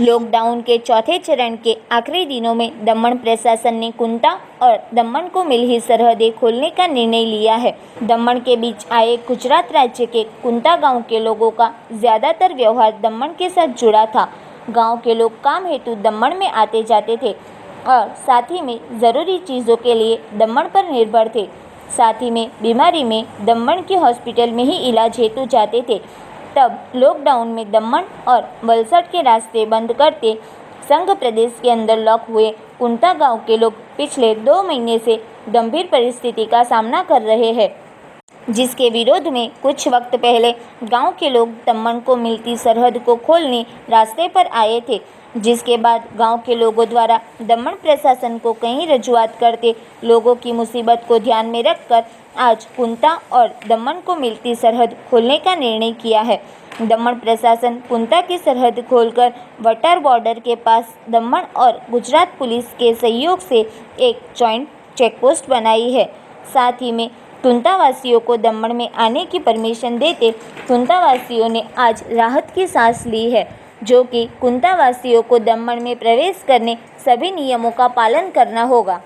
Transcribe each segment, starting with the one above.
Lockdown के चौथे चरण के आखिरी दिनों में दमन प्रशासन ने कुंता और दमन को मिल ही सरहदें खोलने का निर्णय लिया है। दमन के बीच आए गुजरात राज्य के कुंता गांव के लोगों का ज़्यादातर व्यवहार दमन के साथ जुड़ा था। गांव के लोग काम हेतु दमन में आते जाते थे और साथ ही में ज़रूरी चीज़ों के लिए दमन पर निर्भर थे। साथ ही में बीमारी में दमन के हॉस्पिटल में ही इलाज हेतु जाते थे। तब लॉकडाउन में दमन और वलसाड के रास्ते बंद करते संघ प्रदेश के अंदर लॉक हुए कुंता गांव के लोग पिछले 2 महीने से गंभीर परिस्थिति का सामना कर रहे हैं, जिसके विरोध में कुछ वक्त पहले गांव के लोग दमन को मिलती सरहद को खोलने रास्ते पर आए थे, जिसके बाद गांव के लोगों द्वारा दमन प्रशासन को कई रजूआत करते लोगों की मुसीबत को ध्यान में रखकर आज कुंता और दमन को मिलती सरहद खोलने का निर्णय किया है। दमन प्रशासन कुंता की सरहद खोलकर वटार बॉर्डर के पास दमन और गुजरात पुलिस के सहयोग से एक जॉइंट चेकपोस्ट बनाई है। साथ ही में कुंता वासियों को दमन में आने की परमिशन देते कुंता वासियों ने आज राहत की सांस ली है, जो कि कुंता वासियों को दमन में प्रवेश करने सभी नियमों का पालन करना होगा।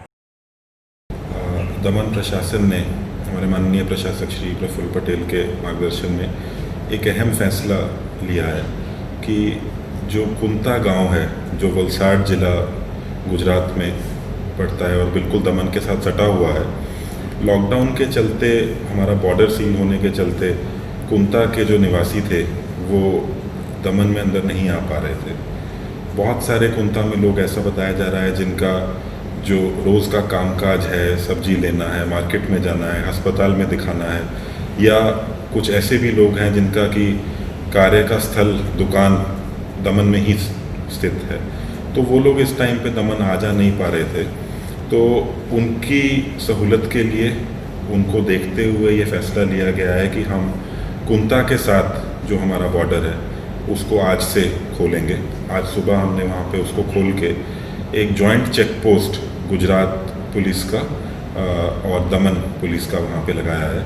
दमन प्रशासन ने हमारे माननीय प्रशासक श्री प्रफुल्ल पटेल के मार्गदर्शन में एक अहम फैसला लिया है कि जो कुंता गांव है, जो वलसाड ज़िला गुजरात में पड़ता है और बिल्कुल दमन के साथ सटा हुआ है, लॉकडाउन के चलते हमारा बॉर्डर सील होने के चलते कुंता के जो निवासी थे वो दमन में अंदर नहीं आ पा रहे थे। बहुत सारे कुंता में लोग ऐसा बताया जा रहा है जिनका जो रोज़ का कामकाज है, सब्जी लेना है, मार्केट में जाना है, अस्पताल में दिखाना है, या कुछ ऐसे भी लोग हैं जिनका कि कार्य का स्थल दुकान दमन में ही स्थित है, तो वो लोग इस टाइम पे दमन आ जा नहीं पा रहे थे। तो उनकी सहूलत के लिए, उनको देखते हुए ये फैसला लिया गया है कि हम कुंता के साथ जो हमारा बॉर्डर है उसको आज से खोलेंगे। आज सुबह हमने वहाँ पे उसको खोल के एक joint check post Gujarat police का और दमन पुलिस का वहाँ पे लगाया है,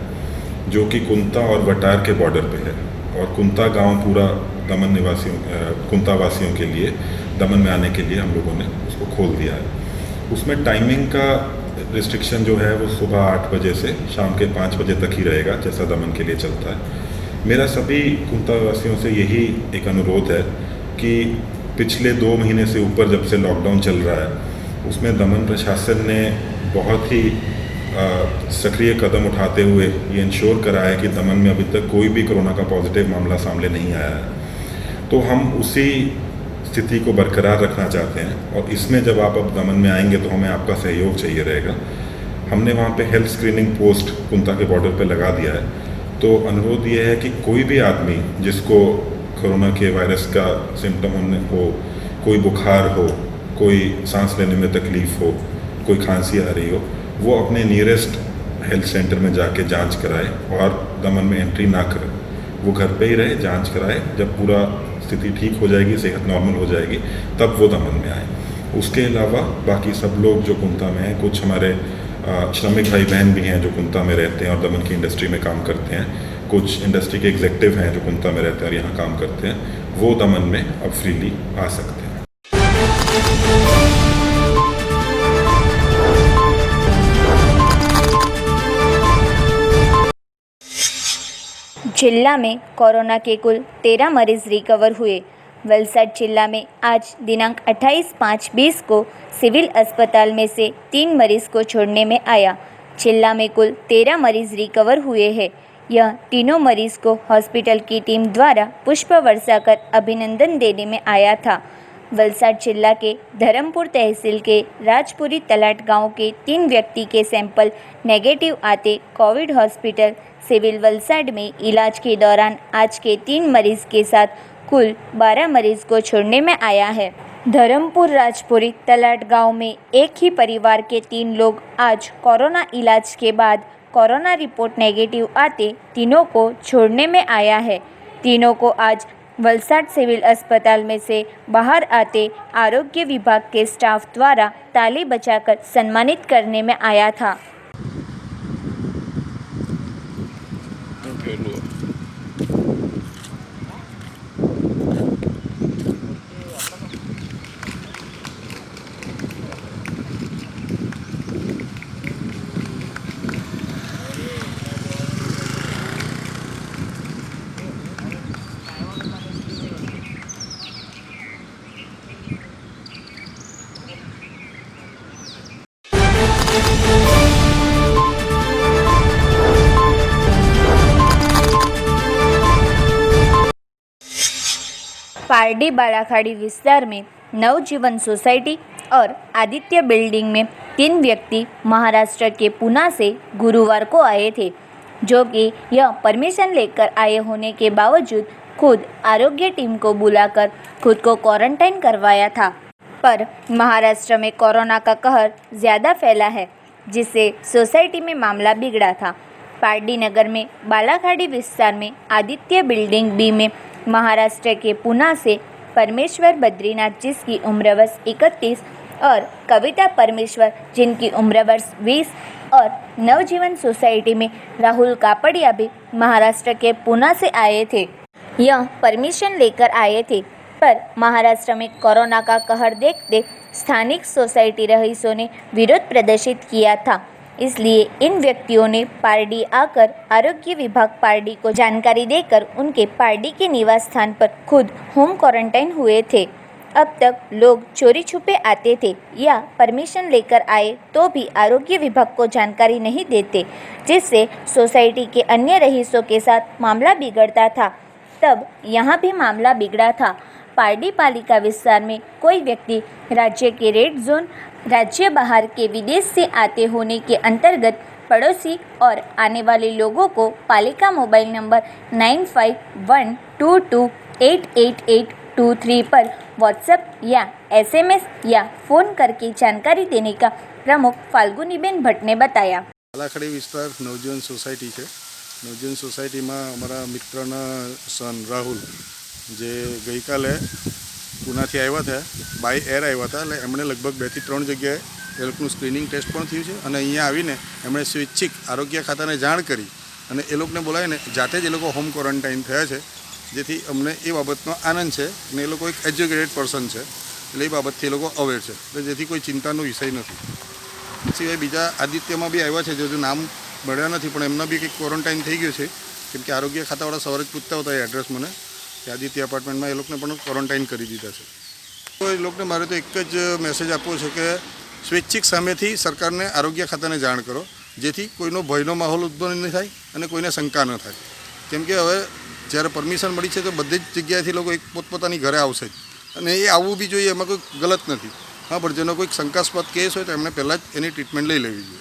जो कि कुंता और वटार के बॉर्डर पे है। और कुंता गांव पूरा दमन निवासियों कुंता वासियों के लिए दमन में आने के लिए हम लोगों ने उसको खोल दिया है। उसमें टाइमिंग का रिस्ट्रिक्शन जो है वो सुबह 8 बजे से शाम के 5 बजे तक ही रहेगा, जैसा दमन के लिए चलता है। मेरा सभी कुंता वासियों से यही एक अनुरोध है कि पिछले 2 महीने से ऊपर जब से लॉकडाउन चल रहा है, उसमें दमन प्रशासन ने बहुत ही सक्रिय कदम उठाते हुए ये इंश्योर करा है कि दमन में अभी तक कोई भी कोरोना का पॉजिटिव मामला सामने नहीं आया है। तो हम उसी स्थिति को बरकरार रखना चाहते हैं और इसमें जब आप अब दमन में आएंगे तो हमें आपका सहयोग चाहिए रहेगा। हमने वहाँ पे हेल्थ स्क्रीनिंग पोस्ट कुंता के बॉर्डर पे लगा दिया है। तो अनुरोध ये है कि कोई भी आदमी जिसको कोरोना के वायरस का सिम्टम होने हो, कोई बुखार हो, कोई सांस लेने में तकलीफ़ हो, कोई खांसी आ रही हो, वो अपने नियरेस्ट हेल्थ सेंटर में जाके जांच कराए और दमन में एंट्री ना करे। वो घर पे ही रहे, जांच कराए। जब पूरा स्थिति ठीक हो जाएगी, सेहत नॉर्मल हो जाएगी, तब वो दमन में आए। उसके अलावा बाकी सब लोग जो कुंता में हैं, कुछ हमारे श्रमिक भाई बहन भी हैं जो कुंता में रहते हैं और दमन की इंडस्ट्री में काम करते हैं, कुछ इंडस्ट्री के एग्जेक्टिव हैं जो कुंता में रहते हैं और यहाँ काम करते हैं, वो दमन में अब फ्रीली आ सकते हैं। जिला में कोरोना के कुल 13 मरीज रिकवर हुए। वलसाड जिला में आज दिनांक 28/5/20 को सिविल अस्पताल में से 3 मरीज को छोड़ने में आया। जिला में कुल 13 मरीज रिकवर हुए हैं। यह तीनों मरीज को हॉस्पिटल की टीम द्वारा पुष्प वर्षा कर अभिनंदन देने में आया था। वलसाड जिला के धरमपुर तहसील के राजपुरी तलाट गांव के 3 व्यक्ति के सैंपल नेगेटिव आते कोविड हॉस्पिटल सिविल वलसाड में इलाज के दौरान आज के 3 मरीज के साथ कुल 12 मरीज को छोड़ने में आया है। धरमपुर राजपुरी तलाट गांव में एक ही परिवार के 3 लोग आज कोरोना इलाज के बाद कोरोना रिपोर्ट नेगेटिव आते तीनों को छोड़ने में आया है। तीनों को आज वलसाड सिविल अस्पताल में से बाहर आते आरोग्य विभाग के स्टाफ द्वारा ताली बजाकर सम्मानित करने में आया था। पारडी बालाखाड़ी विस्तार में नवजीवन सोसाइटी और आदित्य बिल्डिंग में 3 व्यक्ति महाराष्ट्र के पूना से गुरुवार को आए थे, जो कि यह परमिशन लेकर आए होने के बावजूद खुद आरोग्य टीम को बुलाकर खुद को क्वारंटाइन करवाया था। पर महाराष्ट्र में कोरोना का कहर ज़्यादा फैला है, जिससे सोसाइटी में मामला बिगड़ा था। पारडी नगर में बालाखाड़ी विस्तार में आदित्य बिल्डिंग बी में महाराष्ट्र के पूना से परमेश्वर बद्रीनाथ, जिसकी उम्र वर्ष 31, और कविता परमेश्वर, जिनकी उम्र वर्ष 20, और नवजीवन सोसाइटी में राहुल कापड़िया भी महाराष्ट्र के पूना से आए थे। यह परमिशन लेकर आए थे, पर महाराष्ट्र में कोरोना का कहर देखते स्थानिक सोसाइटी रईसों ने विरोध प्रदर्शित किया था। इसलिए इन व्यक्तियों ने पारडी आकर आरोग्य विभाग पारडी को जानकारी देकर उनके पारडी के निवास स्थान पर खुद होम क्वारंटाइन हुए थे। अब तक लोग चोरी छुपे आते थे या परमिशन लेकर आए तो भी आरोग्य विभाग को जानकारी नहीं देते, जिससे सोसाइटी के अन्य रईसों के साथ मामला बिगड़ता था। तब यहाँ भी मामला बिगड़ा था। पारडी पालिका विस्तार में कोई व्यक्ति राज्य के रेड जोन, राज्य बाहर के विदेश से आते होने के अंतर्गत पड़ोसी और आने वाले लोगों को पालिका मोबाइल नंबर 9512288823 पर व्हाट्सएप या SMS या फ़ोन करके जानकारी देने का प्रमुख फाल्गुनीबेन भट्ट ने बताया। बालाखाड़ी विस्तार नवजीवन सोसायटी है। नवजीवन सोसायटी में अमरा मित्रना सन राहुल जे गई काले पूना थी आया था, बाय एयर आया था, એટલે એમણે લગભગ 2 થી 3 જગ્યાએ એ લોકોનું સ્ક્રીનિંગ ટેસ્ટ પણ થયું છે અને અહીંયા આવીને એમણે સ્વૈચ્છિક આરોગ્ય ખાતાને જાણ કરી અને એ લોકોને બોલાવીને જાતે જ એ લોકો હોમ ક્વોરન્ટાઇન થયા છે, જેથી અમને એ બાબતનો આનંદ છે અને એ લોકો એક એજ્યુકેટેડ પર્સન છે, એટલે એ બાબતથી એ લોકો અવેર છે, એટલે જેથી કોઈ ચિંતાનો વિષય નથી। સિવાય બીજા આદિત્યમાં બી આવ્યા છે, જો નામ મળ્યા નથી, પણ એમના બી કંઈક ક્વોરન્ટાઇન થઈ ગયું છે, કેમ કે આરોગ્ય ખાતાવાળા સવારે જ પૂછતા હતા એ એડ્રેસ મને કે આદિત્ય અપાર્ટમેન્ટમાં એ લોકોને પણ ક્વોરન્ટાઇન કરી દીધા છે। તો એ લોકોને મારે તો એક જ મેસેજ આપવો છે કે સ્વૈચ્છિક સામેથી સરકારને આરોગ્ય ખાતાને જાણ કરો, જેથી કોઈનો ભયનો માહોલ ઉદ્ભવ નહીં થાય અને કોઈને શંકા ન થાય, કેમ કે હવે જ્યારે પરમિશન મળી છે તો બધી જ જગ્યાએથી લોકો એક પોતપોતાની ઘરે આવશે જ અને એ આવવું બી જોઈએ, એમાં કોઈ ગલત નથી। હા, પણ જેનો કોઈક શંકાસ્પદ કેસ હોય તો એમણે પહેલાં જ એની ટ્રીટમેન્ટ લઈ લેવી જોઈએ।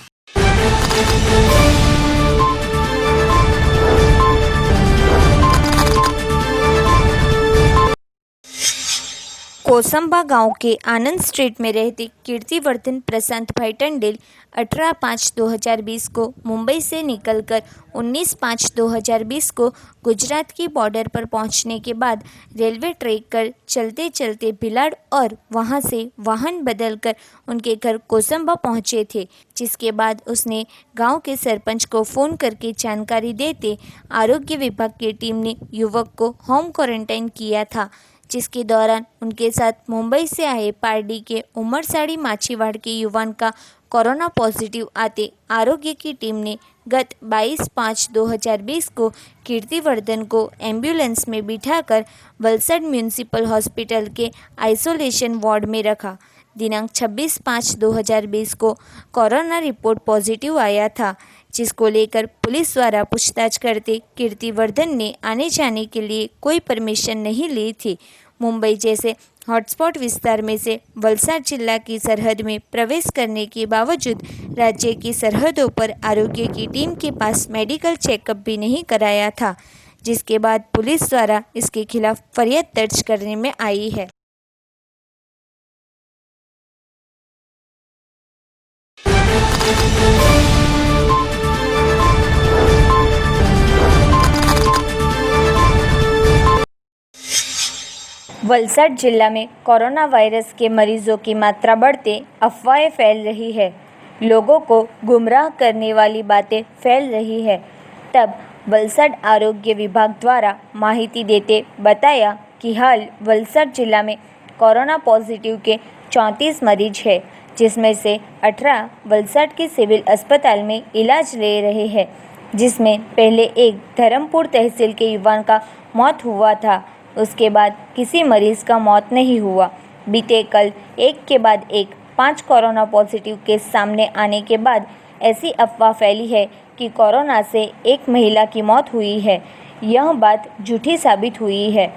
कोसंबा गांव के आनंद स्ट्रीट में रहती कीर्तिवर्धन प्रशांत भाई टंडेल 18/5/2020 को मुंबई से निकलकर 19/5/2020 को गुजरात की बॉर्डर पर पहुंचने के बाद रेलवे ट्रैक कर चलते चलते भिलाड़ और वहां से वाहन बदलकर उनके घर कोसंबा पहुंचे थे, जिसके बाद उसने गांव के सरपंच को फ़ोन करके जानकारी देते आरोग्य विभाग की टीम ने युवक को होम क्वारंटाइन किया था, जिसके दौरान उनके साथ मुंबई से आए पारडी के उमरसाड़ी माछीवाड़ के युवान का कोरोना पॉजिटिव आते आरोग्य की टीम ने गत 22/5/2020 को कीर्तिवर्धन को एम्बुलेंस में बिठाकर वलसाड म्यूनिसिपल हॉस्पिटल के आइसोलेशन वार्ड में रखा। दिनांक 26/5/2020 को कोरोना रिपोर्ट पॉजिटिव आया था, जिसको लेकर पुलिस द्वारा पूछताछ करते कीर्तिवर्धन ने आने जाने के लिए कोई परमिशन नहीं ली थी। मुंबई जैसे हॉटस्पॉट विस्तार में से वलसाड जिला की सरहद में प्रवेश करने के बावजूद राज्य की सरहदों पर आरोग्य की टीम के पास मेडिकल चेकअप भी नहीं कराया था, जिसके बाद पुलिस द्वारा इसके खिलाफ फरियाद दर्ज करने में आई है। वलसाड जिला में कोरोना वायरस के मरीजों की मात्रा बढ़ते अफवाहें फैल रही है, लोगों को गुमराह करने वाली बातें फैल रही है। तब वलसाड आरोग्य विभाग द्वारा माहिती देते बताया कि हाल वलसाड जिला में कोरोना पॉजिटिव के 34 मरीज हैं, जिसमें से 18 वलसाड के सिविल अस्पताल में इलाज ले रहे हैं, जिसमें पहले एक धर्मपुर तहसील के युवान का मौत हुआ था। उसके बाद किसी मरीज़ का मौत नहीं हुआ। बीते कल एक के बाद एक 5 कोरोना पॉजिटिव केस सामने आने के बाद ऐसी अफवाह फैली है कि कोरोना से एक महिला की मौत हुई है। यह बात झूठी साबित हुई है।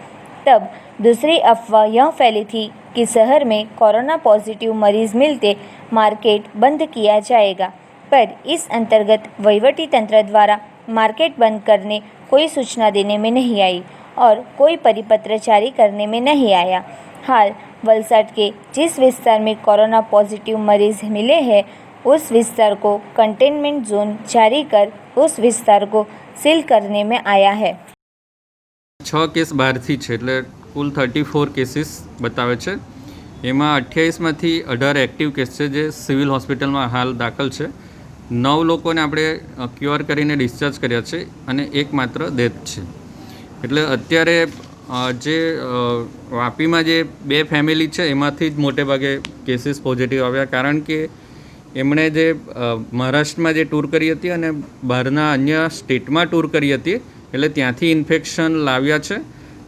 तब दूसरी अफवाह यह फैली थी कि शहर में कोरोना पॉजिटिव मरीज मिलते मार्केट बंद किया जाएगा, पर इस अंतर्गत वहीवटी तंत्र द्वारा मार्केट बंद करने कोई सूचना देने में नहीं आई और कोई परिपत्र जारी करने में नहीं आया। हाल वलसाड के जिस विस्तार में कोरोना पॉजिटिव मरीज मिले हैं उस विस्तार को कंटेनमेंट जोन जारी कर उस विस्तार को सील करने में आया है। 6 केस બહારથી છે એટલે કુલ 34 કેસીસ બતાવે છે। એમાં 28માંથી 18 એક્ટિવ કેસ છે જે સિવિલ હોસ્પિટલમાં હાલ દાખલ છે। 9 લોકોને આપણે ક્યોર કરીને ડિસ્ચાર્જ કર્યા છે અને એક માત્ર ડેથ છે। એટલે અત્યારે જે વાપીમાં જે 2 ફેમિલી છે એમાંથી જ મોટે ભાગે કેસીસ પોઝિટિવ આવ્યા, કારણ કે એમણે જે મહારાષ્ટ્રમાં જે ટૂર કરી હતી અને બહારના અન્ય સ્ટેટમાં ટૂર કરી હતી એટલે ત્યાંથી ઇન્ફેક્શન લાવ્યા છે,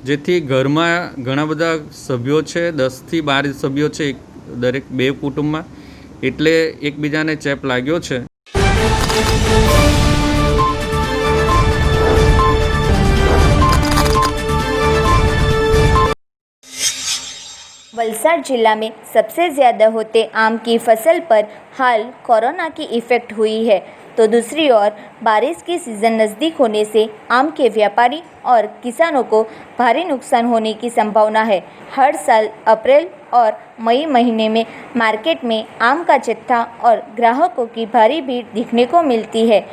જેથી ઘરમાં ઘણા બધા સભ્યો છે, 10થી 12 સભ્યો છે દરેક 2 કુટુંબમાં, એટલે એકબીજાને ચેપ લાગ્યો છે। वलसाड जिला में सबसे ज़्यादा होते आम की फसल पर हाल कोरोना की इफ़ेक्ट हुई है, तो दूसरी ओर बारिश की सीज़न नज़दीक होने से आम के व्यापारी और किसानों को भारी नुकसान होने की संभावना है। हर साल अप्रैल और मई महीने में मार्केट में आम का जत्था और ग्राहकों की भारी भीड़ दिखने को मिलती है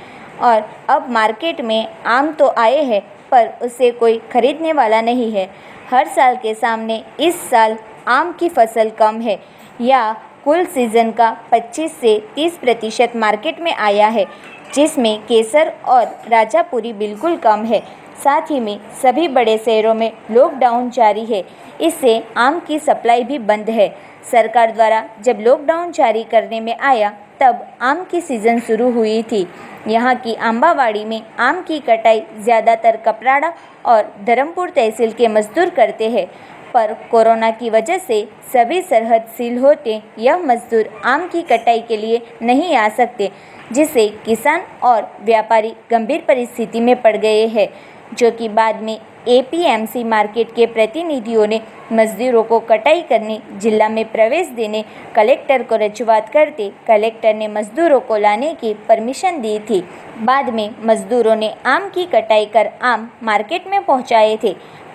और अब मार्केट में आम तो आए हैं पर उसे कोई खरीदने वाला नहीं है। हर साल के सामने इस साल आम की फसल कम है या कुल सीज़न का 25 से 30% मार्केट में आया है, जिसमें केसर और राजापुरी बिल्कुल कम है। साथ ही में सभी बड़े शहरों में लॉकडाउन जारी है, इससे आम की सप्लाई भी बंद है। सरकार द्वारा जब लॉकडाउन जारी करने में आया तब आम की सीज़न शुरू हुई थी। यहाँ की आंबावाड़ी में आम की कटाई ज़्यादातर कपराड़ा और धर्मपुर तहसील के मजदूर करते हैं, पर कोरोना की वजह से सभी सरहद सील होते यह मजदूर आम की कटाई के लिए नहीं आ सकते, जिससे किसान और व्यापारी गंभीर परिस्थिति में पड़ गए हैं, जो कि बाद में एपीएमसी मार्केट के प्रतिनिधियों ने मजदूरों को कटाई करने जिला में प्रवेश देने कलेक्टर को रजूआत करते कलेक्टर ने मजदूरों को लाने की परमिशन दी थी। बाद में मजदूरों ने आम की कटाई कर आम मार्केट में पहुंचाए थे,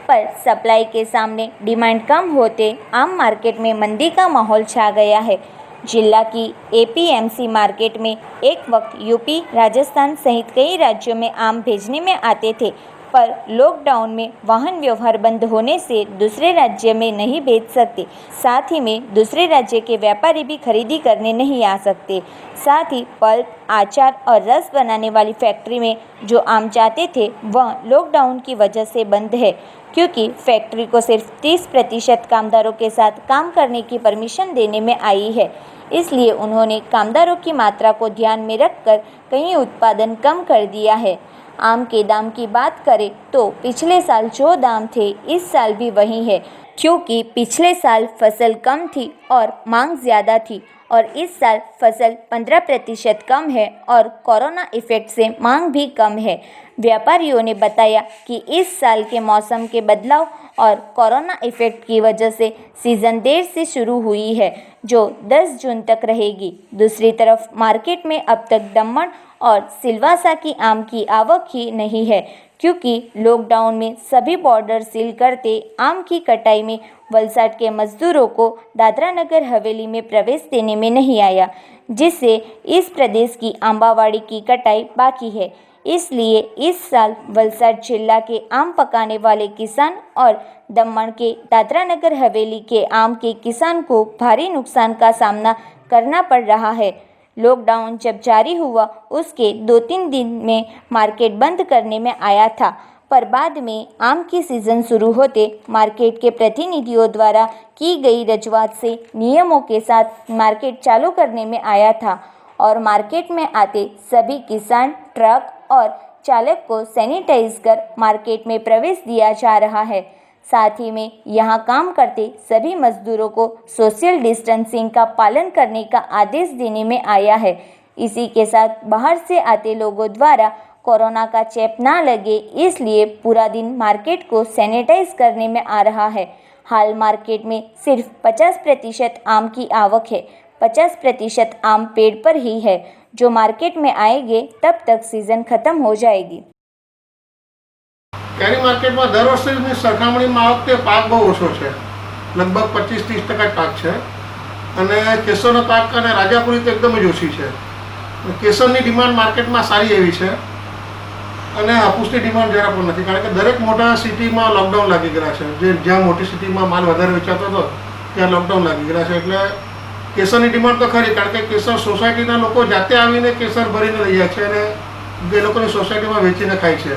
पर सप्लाई के सामने डिमांड कम होते आम मार्केट में मंदी का माहौल छा गया है। जिला की एपीएमसी मार्केट में एक वक्त यूपी, राजस्थान सहित कई राज्यों में आम भेजने में आते थे, पर लॉकडाउन में वाहन व्यवहार बंद होने से दूसरे राज्य में नहीं भेज सकते। साथ ही में दूसरे राज्य के व्यापारी भी खरीदी करने नहीं आ सकते। साथ ही पल्प, अचार और रस बनाने वाली फैक्ट्री में जो आम चाहते थे वह लॉकडाउन की वजह से बंद है, क्योंकि फैक्ट्री को सिर्फ 30% कामदारों के साथ काम करने की परमिशन देने में आई है। इसलिए उन्होंने कामदारों की मात्रा को ध्यान में रखकर कहीं उत्पादन कम कर दिया है। आम के दाम की बात करें तो पिछले साल जो दाम थे इस साल भी वही है, क्योंकि पिछले साल फसल कम थी और मांग ज़्यादा थी और इस साल फसल 15% कम है और कोरोना इफ़ेक्ट से मांग भी कम है। व्यापारियों ने बताया कि इस साल के मौसम के बदलाव और कोरोना इफ़ेक्ट की वजह से सीज़न देर से शुरू हुई है, जो 10 जून तक रहेगी। दूसरी तरफ मार्केट में अब तक दमन और सिलवासा की आम की आवक ही नहीं है, क्योंकि लॉकडाउन में सभी बॉर्डर सील करते आम की कटाई में वलसाड के मजदूरों को दादरा नगर हवेली में प्रवेश देने में नहीं आया, जिससे इस प्रदेश की आंबावाड़ी की कटाई बाकी है। इसलिए इस साल वलसाड जिला के आम पकाने वाले किसान और दमन के दादरा नगर हवेली के आम के किसान को भारी नुकसान का सामना करना पड़ रहा है। लॉकडाउन जब जारी हुआ उसके 2-3 दिन में मार्केट बंद करने में आया था, पर बाद में आम की सीज़न शुरू होते मार्केट के प्रतिनिधियों द्वारा की गई रजूआत से नियमों के साथ मार्केट चालू करने में आया था और मार्केट में आते सभी किसान, ट्रक और चालक को सैनिटाइज कर मार्केट में प्रवेश दिया जा रहा है। साथ ही में यहाँ काम करते सभी मजदूरों को सोशल डिस्टेंसिंग का पालन करने का आदेश देने में आया है। इसी के साथ बाहर से आते लोगों द्वारा कोरोना का चेप ना लगे इसलिए पूरा दिन मार्केट को सैनिटाइज करने में आ रहा है। हाल मार्केट में सिर्फ 50% आम की आवक है। 50% आम पेड़ पर ही है, जो मार्केट में आएंगे तब तक सीजन खत्म हो जाएगी। કેરી માર્કેટમાં દર વર્ષની સરખામણીમાં આ વખતે પાક બહુ ઓછો છે, લગભગ 25-30% પાક છે અને કેસરનો પાક અને રાજાપુરી તો એકદમ જ ઓછી છે. કેસરની ડિમાન્ડ માર્કેટમાં સારી એવી છે અને હાપુસની ડિમાન્ડ જરા પણ નથી, કારણ કે દરેક મોટા સિટીમાં લોકડાઉન લાગી ગયા છે. જ્યાં મોટી સિટીમાં માલ વધારે વેચાતો હતો ત્યાં લોકડાઉન લાગી ગયા છે, એટલે કેસરની ડિમાન્ડ તો ખરી, કારણ કે કેસર સોસાયટીના લોકો જાતે આવીને કેસર ભરીને લઈ જાય છે અને એ લોકોની સોસાયટીમાં વેચીને ખાય છે.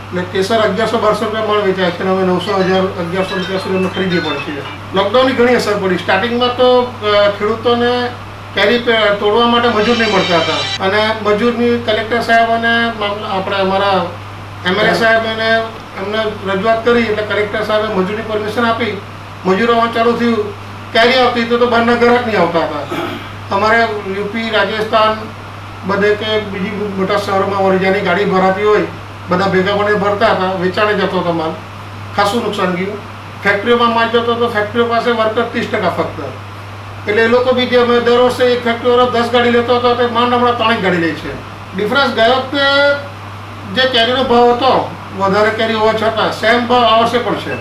એટલે કેસર 1100-1200 રૂપિયા મણ વેચાય છે અને હવે 900-1000-1100 રૂપિયા સુધી અમે ખરીદવી પડે છે. લોકડાઉનની ઘણી અસર પડી. સ્ટાર્ટિંગમાં તો ખેડૂતોને કેરી તોડવા માટે મજૂર નહીં મળતા હતા અને મજૂરની કલેક્ટર સાહેબ અને આપણે અમારા MLA સાહેબ એમને રજૂઆત કરી એટલે કલેક્ટર સાહેબે મજૂરની પરમિશન આપી. મજૂરો આવવાનું ચાલુ થયું. કેરી આવતી તો બહારના ગ્રાહક નહીં આવતા હતા. અમારે યુપી, રાજસ્થાન બધે કે બીજી મોટા શહેરોમાં વરિજાની ગાડી ભરાતી હોય, બધા ભેગા મળીને ભરતા હતા, વેચાણે જતો હતો માલ. ખાસું નુકસાન ગયું. ફેક્ટરીઓમાં માલ જતો હતો, ફેક્ટરીઓ પાસે વર્કર 30% ફક્ત. એટલે એ લોકો બી જે અમે દર વર્ષે એક ફેક્ટરીવાળો 10 ગાડી લેતો હતો તે માંડ હમણાં 3 ગાડી લે છે. ડિફરન્સ ગયા વખતે જે કેરીનો ભાવ હતો વધારે કેરી હોવા છતાં સેમ ભાવ આ વર્ષે પણ છે.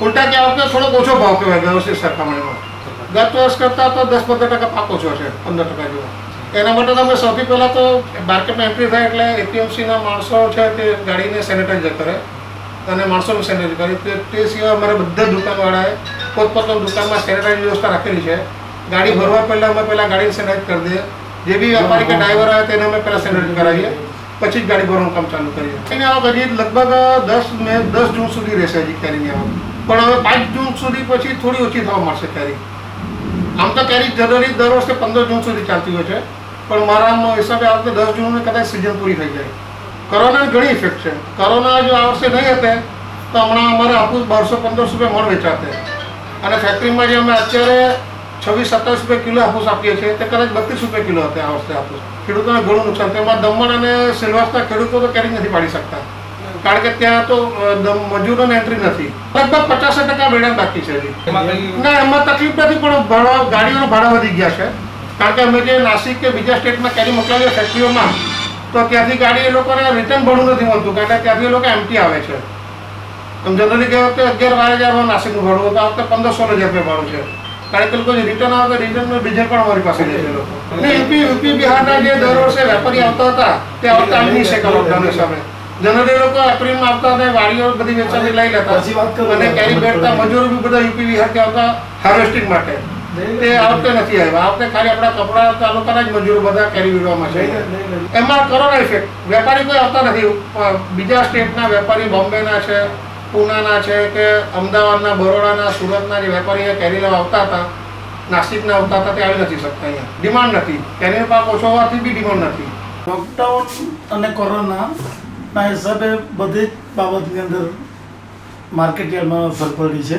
ઉલટા કે આ વખતે થોડોક ઓછો ભાવ કહેવાય ગયા વર્ષે સરખામણીમાં. ગત વર્ષ કરતાં તો 10-15% પાક ઓછો છે, 15% જેવો. એના માટે તમે સૌથી પહેલાં તો માર્કેટમાં એન્ટ્રી થાય એટલે APMCના માણસો છે તે ગાડીને સેનિટાઈઝ કરે અને માણસોને સેનિટાઈઝ કરે. તે સિવાય અમારે બધા દુકાનવાળાએ પોતપોતાની દુકાનમાં સેનિટાઈઝ વ્યવસ્થા રાખેલી છે. ગાડી ભરવા પહેલાં અમે પહેલાં ગાડીને સેનિટાઈઝ કરી દઈએ. જે બી વેપારી કે ડ્રાઈવર આવે તેને અમે પહેલાં સેનિટાઈઝ કરાવીએ, પછી જ ગાડી ભરવાનું કામ ચાલુ કરીએ. એની આવક હજી લગભગ 10 જૂન સુધી રહેશે હજી કેરીની આવક, પણ હવે 5 જૂન સુધી પછી થોડી ઓછી થવા મળશે કેરી. આમ તો કેરી જનરલી દર વર્ષે 15 જૂન સુધી ચાલતી હોય છે, પણ મારા હિસાબે આ વખતે 10 જૂનને કદાચ સિઝન પૂરી થઈ જાય. કોરોનાની ઘણી ઇફેક્ટ છે. કોરોના જો આ વર્ષે નહીં હતે તો હમણાં અમારે હાપુસ 1200-1500 રૂપિયા મણ વેચાતે અને ફેક્ટરીમાં જે અમે અત્યારે 26-27 રૂપિયા કિલો હાપુસ આપીએ છીએ તે કદાચ 32 રૂપિયા કિલો હતા આ વર્ષે હાપુસ. ખેડૂતોને ઘણું નુકસાન. તેમાં દમણ અને સિલવાસના ખેડૂતો તો કેરી નથી પાડી શકતા, કારણ કે ત્યાં તો મજૂરોને એન્ટ્રી નથી. લગભગ 50% વેચાણ બાકી છે હજી. ના, એમાં તકલીફ નથી, પણ ગાડીઓના ભાડા વધી ગયા છે. કારણ કે અમે જે નાસિક કે બીજા સ્ટેટમાં કેરી મોકલાવીએ ફેક્ટરીઓમાં તો ત્યાંથી ગાડી એ લોકોને રિટર્ન ભાડું નથી મળતું, કારણ કે ત્યાંથી એ લોકો એમટી આવે છે. આમ જનરલી ગયા વખતે 11-12 હજાર નાસિકનું ભાડું હતું, આ વખતે 15-16 હજાર રૂપિયા ભાડું છે. કારણ કે લોકો રિટર્ન આવે તો રિટર્નનું ડીઝલ પણ અમારી પાસે લે છે લોકો. અને યુપી બિહારના જે દર વર્ષે વેપારી આવતા હતા તે આ વખતે આવી નહીં શકે લોકડાઉનની સામે. જનરલી લોકો એપ્રિલમાં આવતા હતા, વાડીઓ બધી વેચાતી લઈ લેતા અને કેરી બેઠતા મજૂરો બી બધા યુપી બિહારથી આવતા હાર્વેસ્ટિંગ માટે. તે આ વખતે નથી આવ્યા. આ વખતે ખાલી આપણા કપડા તાલુકાના જ મજૂરો બધા કેરી વીણવામાં છે. એમાં કોરોના ઇફેક્ટ. વેપારી કોઈ આવતા નથી. બીજા સ્ટેટના વેપારી બોમ્બેના છે, પૂનાના છે કે અમદાવાદના, બરોડાના, સુરતના જે વેપારી કેરી લેવા આવતા હતા, નાસિકના આવતા હતા, તે આવી નથી શકતા. અહીંયા ડિમાન્ડ નથી. કેરીનો પાક ઓછો હોવાથી બી ડિમાન્ડ નથી. લોકડાઉન અને કોરોનાના હિસાબે બધી જ બાબતની અંદર માર્કેટયાર્ડમાં અસર પડી છે.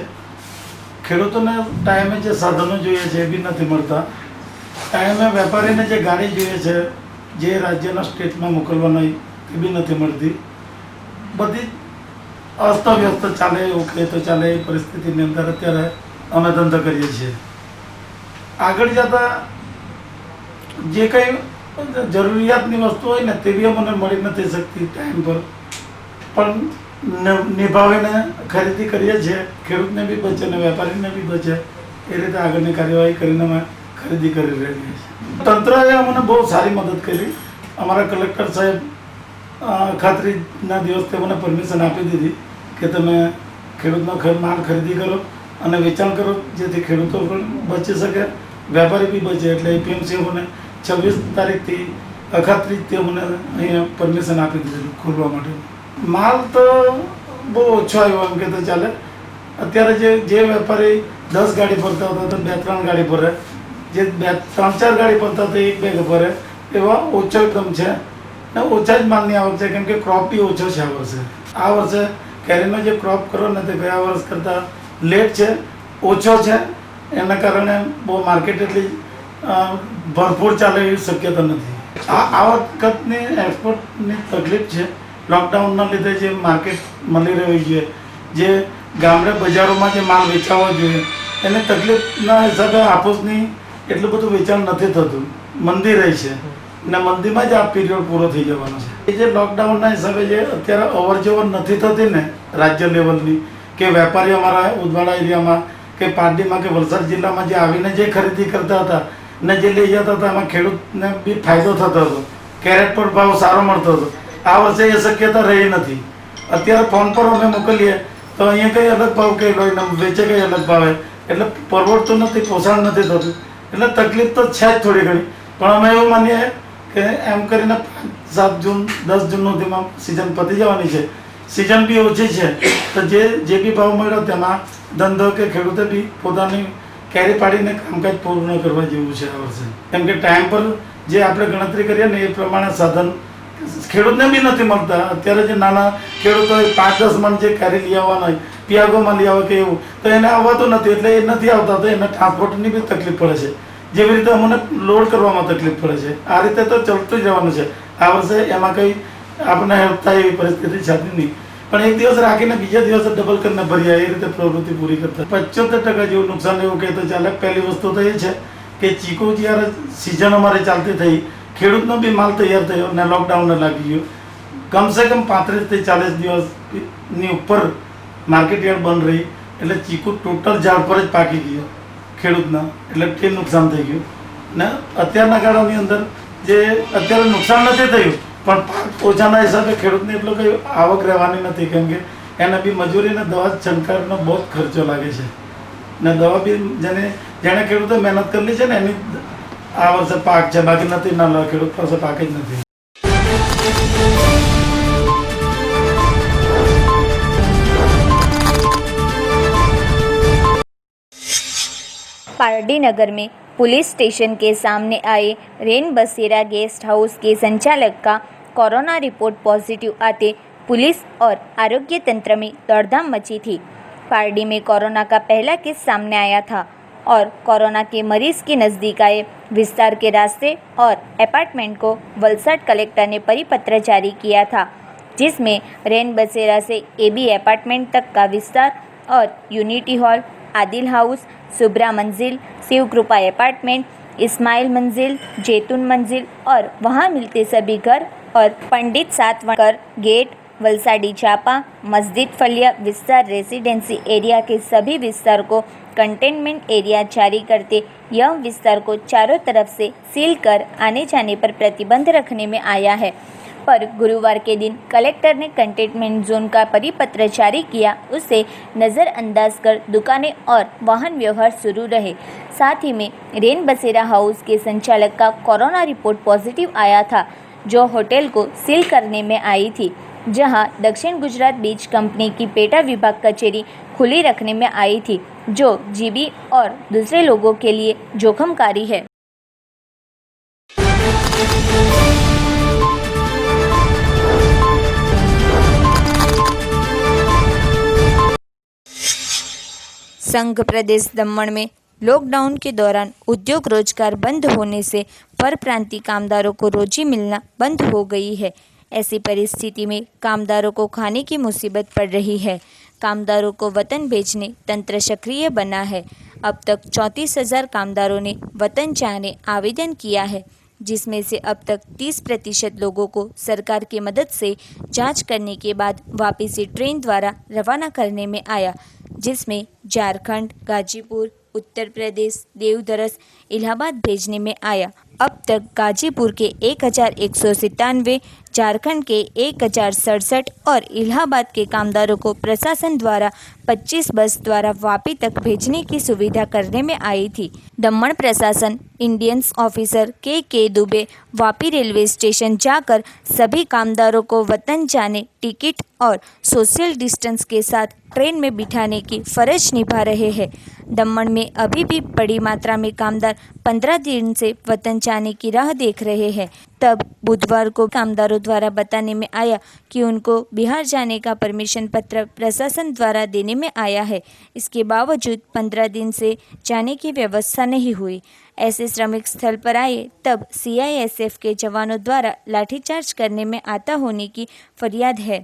ખેડૂતોને ટાઈમે જે સાધનો જોઈએ છે એ બી નથી મળતા. ટાઈમે વેપારીને જે ગાડી જોઈએ છે જે રાજ્યના સ્ટેટમાં મોકલવાના એ બી નથી મળતી. બધી અસ્તવ્યસ્ત ચાલે એવું કહે તો ચાલે એ પરિસ્થિતિની અંદર અત્યારે અમે ધંધો કરીએ છીએ. આગળ જતાં જે કંઈ જરૂરિયાતની વસ્તુ હોય ને તે બી અમને મળી નથી શકતી ટાઈમ પર, પણ નિભાવીને ખરીદી કરીએ છીએ. ખેડૂતને બી બચે ને વેપારીને બી બચે એ રીતે આગળની કાર્યવાહી કરીને અમે ખરીદી કરી રહીએ છીએ. તંત્રએ અમને બહુ સારી મદદ કરી. અમારા કલેક્ટર સાહેબ ખાતરીના દિવસે મને પરમિશન આપી દીધી કે તમે ખેડૂતનો માલ ખરીદી કરો અને વેચાણ કરો, જેથી ખેડૂતો પણ બચી શકે, વેપારી બી બચે. એટલે APMCઓને 26 તારીખથી અખાત્રીજથી અમને અહીંયા પરમિશન આપી દીધેલું ખોલવા માટે. માલ તો બહુ ઓછો આવ્યો એમ કે તો ચાલે. અત્યારે જે વેપારી 10 ગાડી ભરતા હતા તો 2-3 ગાડી ભરે, જે 3-4 ગાડી ભરતા હતા 1-2 ભરે, એવા ઓછો એકદમ છે ને ઓછા જ માલની આવક છે, કેમ કે ક્રોપ બી ઓછો છે આ વર્ષે. આ વર્ષે કેરીનો જે ક્રોપ કરો ને તે ગયા વર્ષ કરતાં લેટ છે, ઓછો છે. એના કારણે બહુ માર્કેટ એટલી ભરપૂર ચાલે એવી શક્યતા નથી. આ વખતની એક્સપોર્ટની તકલીફ છે. લોકડાઉનના લીધે જે માર્કેટ મળી રહ્યું છે, જે ગામડે બજારોમાં જે માલ વેચાવો જોઈએ એની તકલીફના હિસાબે હાફૂસની એટલું બધું વેચાણ નથી થતું. મંદી રહી છે ને મંદીમાં જ આ પીરિયડ પૂરો થઈ જવાનો છે. એ જે લોકડાઉનના હિસાબે જે અત્યારે અવર જવર નથી થતી ને રાજ્ય લેવલની, કે વેપારીઓ અમારા ઉદવાડા એરિયામાં કે પારડીમાં કે વલસાડ જિલ્લામાં જે આવીને જે ખરીદી કરતા હતા ને જે લઈ જતા હતા એમાં ખેડૂતને બી ફાયદો થતો હતો, કેરેટ પર ભાવ સારો મળતો હતો. આ વર્ષે એ શક્યતા રહી નથી. અત્યારે ફોન પર અમે મોકલીએ તો અહીંયા કંઈ અલગ ભાવ કહી લો ને વેચે કંઈ અલગ ભાવે, એટલે પરવડતું નથી, પોષણ નથી થતું. એટલે તકલીફ તો છે જ થોડી ઘણી, પણ અમે એવું માનીએ કે એમ કરીને 7 જૂન 10 જૂન સુધીમાં સિઝન પતી જવાની છે. સિઝન બી ઓછી છે તો જે બી ભાવ મળ્યો તેમાં ધંધો કે ખેડૂતે બી પોતાની કેરી પાડીને કામકાજ પૂર્ણ કરવા જેવું છે આ વર્ષે. કેમ કે ટાઈમ પર જે આપણે ગણતરી કરીએ ને એ પ્રમાણે સાધન ખેડૂતને બી નથી મળતા. અત્યારે જે નાના ખેડૂતો 5-10 મણ જે કેરી લઈ આવવાના હોય, પિયાગોમાં લઈ આવે કે એવું, તો એને આવવાતું નથી, એટલે એ નથી આવતા, તો એને ટ્રાન્સપોર્ટની બી તકલીફ પડે છે. જેવી રીતે અમને લોડ કરવામાં તકલીફ પડે છે, આ રીતે તો ચાલતું જ રહેવાનું છે. આ વર્ષે એમાં કંઈ આપણને હેલ્પ થાય એવી પરિસ્થિતિ છાતી નહીં, પણ એક દિવસ રાખીને બીજા દિવસે ડબલ કરીને ભર્યા એ રીતે પ્રવૃત્તિ પૂરી કરતા 75% જેવું નુકસાન એવું કહે તો ચાલે. પહેલી વસ્તુ તો એ છે કે ચીકુ જ્યારે સિઝન અમારે ચાલતી થઈ, ખેડૂતનો બી માલ તૈયાર થયો અને લોકડાઉનને લાગી ગયો. કમસે કમ 35 થી 40 દિવસની ઉપર માર્કેટ યાર્ડ બંધ રહી, એટલે ચીકુ ટોટલ ઝાડ પર જ પાકી ગયો ખેડૂતના, એટલે તે નુકસાન થઈ ગયું. ને અત્યારના ગાળાની અંદર જે અત્યારે નુકસાન નથી થયું, પણ પાક ઓછાના હિસાબે ખેડૂતને એટલો કંઈ આવક રહેવાની નથી, કેમ કે એને બી મજૂરીને દવા છંટકાવનો બહુ જ ખર્ચો લાગે છે. ને દવા બી જેણે ખેડૂતે મહેનત કરેલી છે ને એની આ વર્ષે પાક છે, બાકી નથી, ના ખેડૂત પાસે પાક જ નથી. पारडी नगर में पुलिस स्टेशन के सामने आए रेन बसेरा गेस्ट हाउस के संचालक का कोरोना रिपोर्ट पॉजिटिव आते पुलिस और आरोग्य तंत्र में दौड़धाम मची थी. पारडी में कोरोना का पहला केस सामने आया था और कोरोना के मरीज के नज़दीक आए विस्तार के रास्ते और अपार्टमेंट को वलसाड कलेक्टर ने परिपत्र जारी किया था, जिसमें रेन बसेरा से एबी अपार्टमेंट तक का विस्तार और unity hall, Adil house, Subra मंजिल, शिव कृपा अपार्टमेंट, इस्माइल मंजिल, जैतून मंजिल और वहां मिलते सभी घर और पंडित सातवणकर गेट, वलसाडी चापा, मस्जिद फलिया विस्तार रेसिडेंसी एरिया के सभी विस्तार को कंटेनमेंट एरिया जारी करते यह विस्तार को चारों तरफ से सील कर आने जाने पर प्रतिबंध रखने में आया है. पर गुरुवार के दिन कलेक्टर ने कंटेनमेंट जोन का परिपत्र जारी किया, उसे नज़रअंदाज कर दुकानें और वाहन व्यवहार शुरू रहे. साथ ही में रेन बसेरा हाउस के संचालक का कोरोना रिपोर्ट पॉजिटिव आया था, जो होटल को सील करने में आई थी, जहां दक्षिण गुजरात बीज कंपनी की पेटा विभाग कचेरी खुली रखने में आई थी, जो जीबी और दूसरे लोगों के लिए जोखमकारी है. संघ प्रदेश दमन में लॉकडाउन के दौरान उद्योग रोजगार बंद होने से परप्रांतीय कामदारों को रोजी मिलना बंद हो गई है. ऐसी परिस्थिति में कामदारों को खाने की मुसीबत पड़ रही है. कामदारों को वतन भेजने तंत्र सक्रिय बना है. अब तक 34,000 कामदारों ने वतन जाने आवेदन किया है, जिसमें से अब तक 30% लोगों को सरकार की मदद से जांच करने के बाद वापसी ट्रेन द्वारा रवाना करने में आया, जिसमें झारखंड, गाजीपुर, उत्तर प्रदेश, देवधरस, इलाहाबाद भेजने में आया. अब तक गाजीपुर के 1,197, झारखंड के 1,067 और इलाहाबाद के कामदारों को प्रशासन द्वारा 25 बस द्वारा वापी तक भेजने की सुविधा करने में आई थी. दमन प्रशासन इंडियंस ऑफिसर के दुबे वापी रेलवे स्टेशन जाकर सभी कामदारों को वतन जाने टिकट और सोशल डिस्टेंस के साथ ट्रेन में बिठाने की फर्ज निभा रहे हैं. दमन में अभी भी बड़ी मात्रा में कामदार 15 दिन से वतन जाने की राह देख रहे हैं. तब बुधवार को कामदारों द्वारा बताने में आया कि उनको बिहार जाने का परमिशन पत्र प्रशासन द्वारा देने में आया है। इसके बावजूद 15 दिन से जाने की व्यवस्था नहीं हुई। ऐसे श्रमिक स्थल पर आए तब CISF के जवानों द्वारा लाठीचार्ज करने में आता होने की फरियाद है।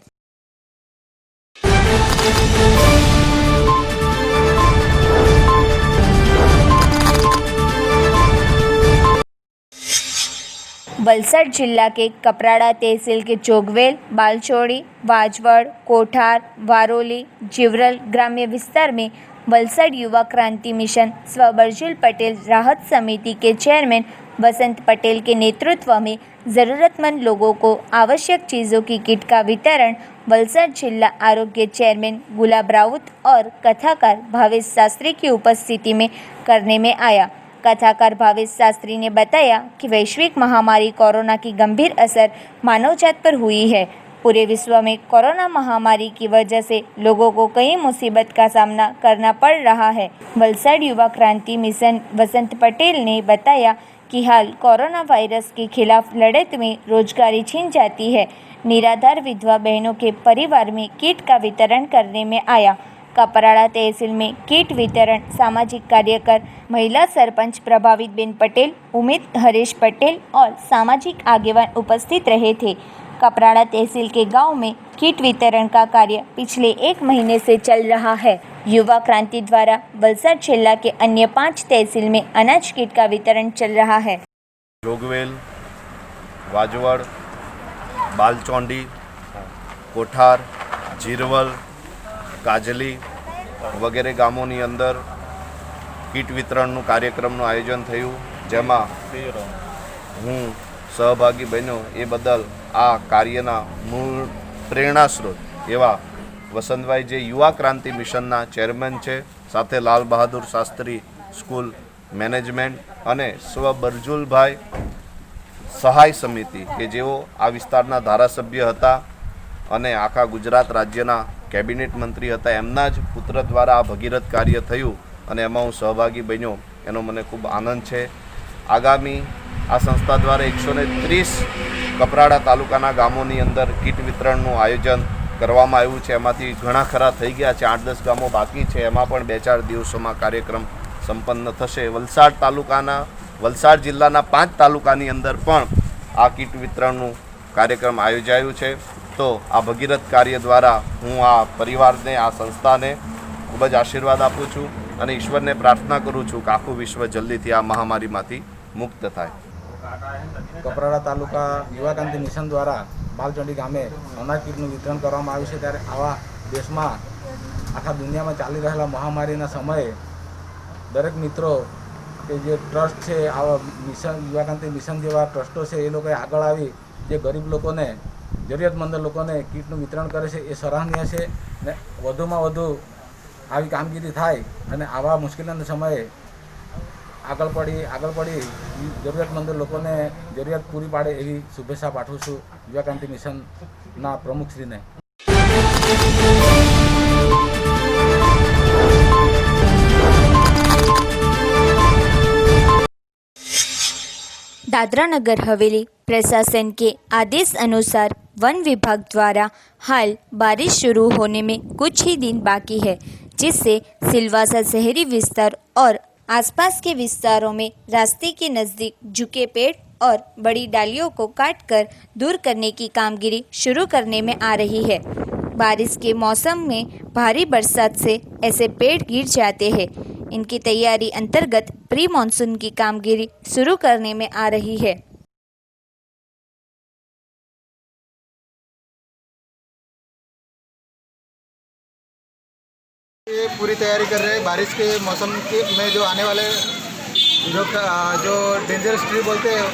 वलसाड जिला के कपराड़ा तहसील के जोगवेल, बालचोड़ी, वाजवड़, कोठार, वारोली, जिवरल ग्राम्य विस्तार में वलसाड युवा क्रांति मिशन स्व बरजुल पटेल राहत समिति के चेयरमैन वसंत पटेल के नेतृत्व में ज़रूरतमंद लोगों को आवश्यक चीज़ों की किट का वितरण वलसाड जिला आरोग्य चेयरमैन गुलाब राउत और कथाकार भावेश शास्त्री की उपस्थिति में करने में आया। कथाकार भावेश शास्त्री ने बताया कि वैश्विक महामारी कोरोना की गंभीर असर मानवजात पर हुई है। पूरे विश्व में कोरोना महामारी की वजह से लोगों को कई मुसीबत का सामना करना पड़ रहा है। वलसाड युवा क्रांति मिशन वसंत पटेल ने बताया कि हाल कोरोना वायरस के खिलाफ लड़ाई में रोजगारी छीन जाती है। निराधार विधवा बहनों के परिवार में किट का वितरण करने में आया। कपराड़ा तहसील में किट वितरण सामाजिक कार्यकर महिला सरपंच प्रभावित बेन पटेल, उमेद हरीश पटेल और सामाजिक आगेवान उपस्थित रहे थे। कपराड़ा तहसील के गांव में किट वितरण का कार्य पिछले 1 महीने से चल रहा है। युवा क्रांति द्वारा वलसाड जिला के अन्य 5 तहसील में अनाज किट का वितरण चल रहा है। जोगवेल, वाजवड़, बालचोंडी, कोठार, जीरवल, काजली वगैरह गामोनी अंदर किट वितरणનું કાર્યક્રમનું આયોજન થયું, જેમાં હું સહભાગી બન્યો। એ બદલ આ કાર્યના મૂળ પ્રેરણાસ્ત્રોત એવા વસંતભાઈ જે યુવા ક્રાંતિ મિશનના ચેરમેન છે, સાથે લાલ બહાદુર શાસ્ત્રી સ્કૂલ મેનેજમેન્ટ અને સ્વ બરજુલભાઈ સહાય સમિતિ કે જેઓ આ વિસ્તારના ધારાસભ્ય હતા અને આખા ગુજરાત રાજ્યના કેબિનેટ મંત્રી હતા, એમના જ પુત્ર દ્વારા આ ભગીરથ કાર્ય થયું અને એમાં હું સહભાગી બન્યો, એનો મને ખૂબ આનંદ છે। આગામી આ સંસ્થા દ્વારા 130 કપરાડા તાલુકાના ગામોની અંદર કિટ વિતરણનું આયોજન કરવામાં આવ્યું છે। એમાંથી ઘણા ખરા થઈ ગયા છે, 8-10 ગામો બાકી છે, એમાં પણ 2-4 દિવસોમાં કાર્યક્રમ સંપન્ન થશે। વલસાડ જિલ્લાના 5 તાલુકાની અંદર પણ આ કિટ વિતરણનું કાર્યક્રમ આયોજાયું છે। તો આ ભગીરથ કાર્ય દ્વારા હું આ પરિવારને, આ સંસ્થાને ખૂબ જ આશીર્વાદ આપું છું અને ઈશ્વરને પ્રાર્થના કરું છું કે આખું વિશ્વ જલ્દીથી આ મહામારીમાંથી મુક્ત થાય। કપરાડા તાલુકા યુવા ક્રાંતિ મિશન દ્વારા બાલચોંડી ગામે અનાજ કીટનું વિતરણ કરવામાં આવ્યું છે। ત્યારે આવા દેશમાં આખા દુનિયામાં ચાલી રહેલા મહામારીના સમયે દરેક મિત્રો કે જે ટ્રસ્ટ છે, આવા મિશન યુવા ક્રાંતિ મિશન જેવા ટ્રસ્ટો છે, એ લોકોએ આગળ આવી જે ગરીબ લોકોને, જરૂરિયાતમંદ લોકોને કીટનું વિતરણ કરે છે, એ સરાહનીય છે। ને વધુમાં વધુ આવી કામગીરી થાય અને આવા મુશ્કેલીના સમયે આગળ પડી જરૂરિયાતમંદ લોકોને જરૂરિયાત પૂરી પાડે એવી શુભેચ્છા પાઠવું છું યુવા ક્રાંતિ મિશનના પ્રમુખશ્રીને। दादरा नगर हवेली प्रशासन के आदेश अनुसार वन विभाग द्वारा हाल बारिश शुरू होने में कुछ ही दिन बाकी है, जिससे सिलवासा शहरी विस्तार और आसपास के विस्तारों में रास्ते के नज़दीक झुके पेड़ और बड़ी डालियों को काटकर दूर करने की कामगिरी शुरू करने में आ रही है। बारिश के मौसम में भारी बरसात से ऐसे पेड़ गिर जाते हैं। इनकी तैयारी अंतर्गत प्री मानसून की कामगिरी शुरू करने में आ रही है। ये पूरी तैयारी कर रहे हैं बारिश के मौसम के में जो आने वाले जो डेंजरस ट्री बोलते हैं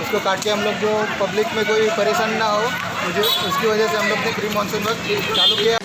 उसको काट के हम लोग जो पब्लिक में कोई परेशानी ना हो, उसकी वजह से हम लोग ने प्री मानसून वर्क चालू किया